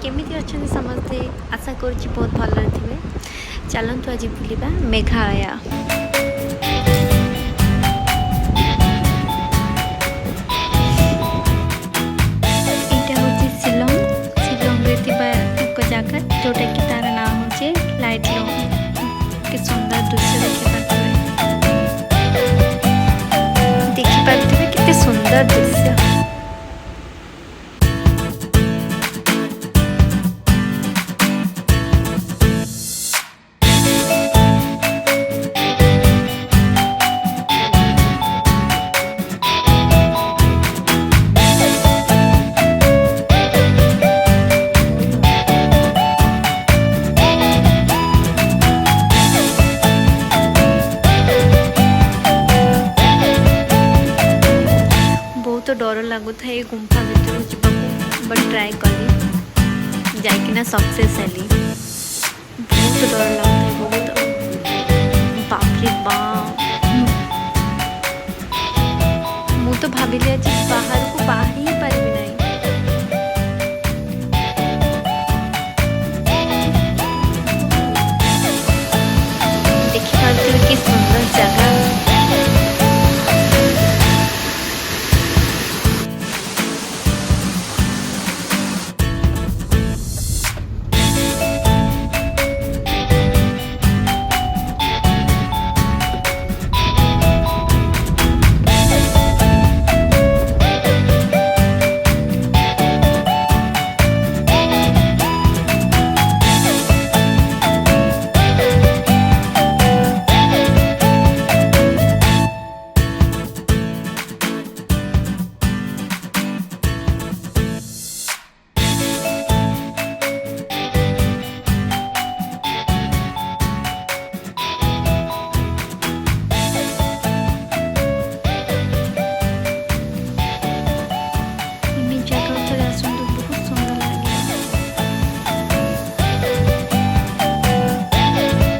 केमिति अछंती समस्ते आशा करुच्ची बहुत भलरे थिबे। चलतु आज बुलिबा मेघालय। एटा होची शिलोंग। शिलोंग रे थिबा एक जगह जोटा कि तार नाम होचे लाइटलुम। के सुंदर दृश्य देखि पारथिबे केते सुंदर दृश्य। तो डर लगुता ये गुंफा भीतर जावाक बट ट्राए कली जाइकिना सक्सेस हेली। बहुत डर लगता है बहुत बाप रे बाप। मु तो भाविली आज बाहर को बाहर ही पारिबी ना।